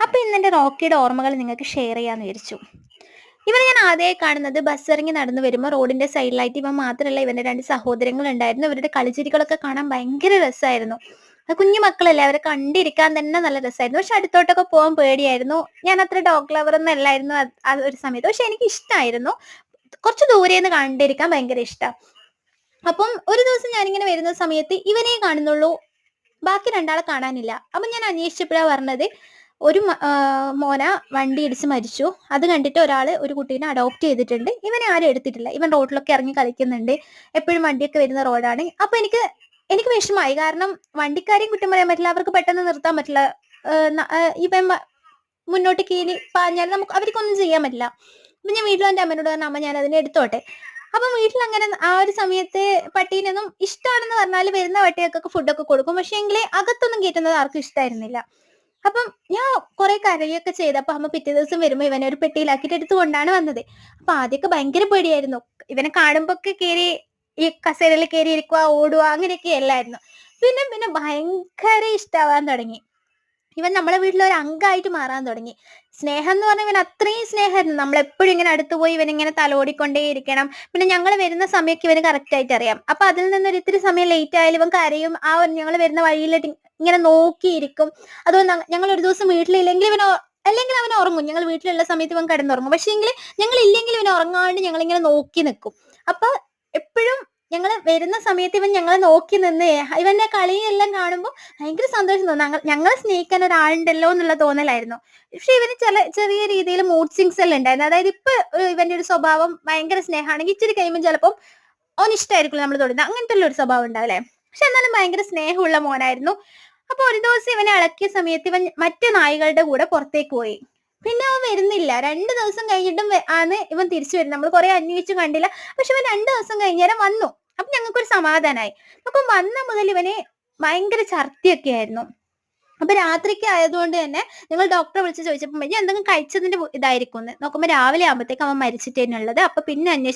അപ്പൊ ഇന്ന് എന്റെ റോക്കിയുടെ ഓർമ്മകൾ നിങ്ങൾക്ക് ഷെയർ ചെയ്യാന്ന് വിചാരിച്ചു. ഇവനെ ഞാൻ ആദ്യമായി കാണുന്നത് ബസ് ഇറങ്ങി നടന്നു വരുമ്പോൾ റോഡിന്റെ സൈഡിലായിട്ട് ഇവൻ മാത്രമല്ല ഇവന്റെ രണ്ട് സഹോദരങ്ങൾ ഉണ്ടായിരുന്നു. ഇവരുടെ കളിച്ചിരികളൊക്കെ കാണാൻ ഭയങ്കര രസമായിരുന്നു. കുഞ്ഞു മക്കളല്ലേ, അവരെ കണ്ടിരിക്കാൻ തന്നെ നല്ല രസമായിരുന്നു. പക്ഷെ അടുത്തോട്ടൊക്കെ പോകാൻ പേടിയായിരുന്നു. ഞാൻ അത്ര ഡോഗ് ലവർ ഒന്നും അല്ലായിരുന്നു ആ ഒരു സമയത്ത്. പക്ഷെ എനിക്ക് ഇഷ്ടമായിരുന്നു. കുറച്ച് ദൂരെ നിന്ന് കണ്ടിരിക്കാൻ ഭയങ്കര ഇഷ്ടം. അപ്പം ഒരു ദിവസം ഞാനിങ്ങനെ വരുന്ന സമയത്ത് ഇവനെ കാണുന്നുള്ളൂ, ബാക്കി രണ്ടാളെ കാണാനില്ല. അപ്പം ഞാൻ അന്വേഷിച്ചപ്പോഴാണ് പറഞ്ഞത് ഒരു മോന വണ്ടി ഇടിച്ച് മരിച്ചു. അത് കണ്ടിട്ട് ഒരു കുട്ടീനെ അഡോപ്റ്റ് ചെയ്തിട്ടുണ്ട്. ഇവനെ ആരും എടുത്തിട്ടില്ല. ഇവൻ റോഡിലൊക്കെ ഇറങ്ങി കളിക്കുന്നുണ്ട്. എപ്പോഴും വണ്ടിയൊക്കെ വരുന്ന റോഡാണ്. അപ്പൊ എനിക്ക് എനിക്ക് വിഷമമായി. കാരണം വണ്ടിക്കാരെയും കുറ്റം പറയാൻ പറ്റില്ല, അവർക്ക് പെട്ടെന്ന് നിർത്താൻ പറ്റില്ല. ഇവൻ മുന്നോട്ട് കീഴി പാഞ്ഞാൽ നമുക്ക് അവർക്കൊന്നും ചെയ്യാൻ പറ്റില്ല. അപ്പൊ ഞാൻ വീട്ടിൽ എൻ്റെ അമ്മനോട് പറഞ്ഞ അമ്മ ഞാൻ അതിനെ എടുത്തോട്ടെ. അപ്പം വീട്ടിൽ അങ്ങനെ ആ ഒരു സമയത്ത് പട്ടീനൊന്നും ഇഷ്ടമാണെന്ന് പറഞ്ഞാൽ വരുന്ന പട്ടികൾക്കൊക്കെ ഫുഡൊക്കെ കൊടുക്കും. പക്ഷെ എങ്കിൽ അകത്തൊന്നും കയറ്റുന്നത് ആർക്കും ഇഷ്ടമായിരുന്നില്ല. അപ്പം ഞാൻ കുറെ കരയൊക്കെ ചെയ്തപ്പോ അമ്മ പിറ്റേ ദിവസം വരുമ്പോ ഇവനെ ഒരു പെട്ടിയിലാക്കിയിട്ട് എടുത്തുകൊണ്ടാണ് വന്നത്. അപ്പൊ ആദ്യമൊക്കെ ഭയങ്കര പേടിയായിരുന്നു. ഇവനെ കാണുമ്പോഴൊക്കെ കയറി ഈ കസേരയിൽ കയറി ഇരിക്കുക, ഓടുക, അങ്ങനെയൊക്കെ അല്ലായിരുന്നു. പിന്നെ പിന്നെ ഭയങ്കര ഇഷ്ടമാവാൻ തുടങ്ങി. ഇവൻ നമ്മളെ വീട്ടിലെ ഒരു അംഗമായിട്ട് മാറാൻ തുടങ്ങി. സ്നേഹം എന്ന് പറഞ്ഞാൽ ഇവൻ അത്രയും സ്നേഹമായിരുന്നു. നമ്മളെപ്പോഴും ഇങ്ങനെ അടുത്ത് പോയി ഇവനിങ്ങനെ തലോടിക്കൊണ്ടേ ഇരിക്കണം. പിന്നെ ഞങ്ങൾ വരുന്ന സമയമൊക്കെ ഇവന് കറക്റ്റ് ആയിട്ട് അറിയാം. അപ്പൊ അതിൽ നിന്നൊരു ഇത്തിരി സമയം ലേറ്റ് ആയാലും ഇവൻ കരയും. ആ ഒരു ഞങ്ങൾ വരുന്ന വഴിയിലിട്ട് ഇങ്ങനെ നോക്കിയിരിക്കും. അതുകൊണ്ട് ഞങ്ങൾ ഒരു ദിവസം വീട്ടിലില്ലെങ്കിൽ അല്ലെങ്കിൽ അവൻ ഉറങ്ങും. ഞങ്ങൾ വീട്ടിലുള്ള സമയത്ത് ഇവൻ കിടന്നുറങ്ങും. പക്ഷേ എങ്കിൽ ഞങ്ങൾ ഇല്ലെങ്കിൽ ഇവൻ ഉറങ്ങാണ്ട് ഞങ്ങളിങ്ങനെ നോക്കി നിൽക്കും. അപ്പൊ എപ്പോഴും ഞങ്ങൾ വരുന്ന സമയത്ത് ഇവൻ ഞങ്ങളെ നോക്കി നിന്ന് ഇവന്റെ കളിയെല്ലാം കാണുമ്പോൾ ഭയങ്കര സന്തോഷം തോന്നും. ഞങ്ങളെ സ്നേഹിക്കാൻ ഒരാളുണ്ടല്ലോ എന്നുള്ള തോന്നലായിരുന്നു. പക്ഷെ ഇവന് ചെറിയ രീതിയിൽ മൂഡ് സ്വിങ്സ് എല്ലാം ഉണ്ടായിരുന്നു. അതായത് ഇപ്പൊ ഇവന്റെ ഒരു സ്വഭാവം ഭയങ്കര സ്നേഹമാണെങ്കിൽ ഇച്ചിരി കഴിയുമ്പോൾ ചിലപ്പം അവന് ഇഷ്ടമായിരിക്കും നമ്മൾ തൊടുന്നത്. അങ്ങനത്തെ ഉള്ള ഒരു സ്വഭാവം ഉണ്ടാവില്ലേ. പക്ഷെ എന്നാലും ഭയങ്കര സ്നേഹമുള്ള മോനായിരുന്നു. അപ്പൊ ഒരു ദിവസം ഇവനെ ഇളക്കിയ സമയത്ത് ഇവൻ മറ്റു നായ്ക്കളുടെ കൂടെ പുറത്തേക്ക് പോയി. പിന്നെ അവൻ വരുന്നില്ല. 2 ദിവസം കഴിഞ്ഞിട്ടും ആണ് ഇവൻ തിരിച്ചു വരുന്നത്. നമ്മൾ കുറെ അന്വേഷിച്ചു കണ്ടില്ല. പക്ഷെ ഇവൻ 2 ദിവസം കഴിഞ്ഞേരം വന്നു. അപ്പൊ ഞങ്ങൾക്കൊരു സമാധാനമായി. അപ്പം വന്ന മുതൽ ഇവന് ഭയങ്കര ഛർദിയൊക്കെ ആയിരുന്നു. അപ്പൊ രാത്രിക്ക് ആയതുകൊണ്ട് തന്നെ ഞങ്ങൾ ഡോക്ടറെ വിളിച്ച് ചോദിച്ചപ്പോൾ എന്തെങ്കിലും കഴിച്ചതിന്റെ ഇതായിരിക്കും എന്ന് നോക്കുമ്പോൾ രാവിലെ ആകുമ്പോഴത്തേക്ക് അവൻ മരിച്ചിട്ടേനുള്ളത്. അപ്പൊ പിന്നെ അന്വേഷിച്ചു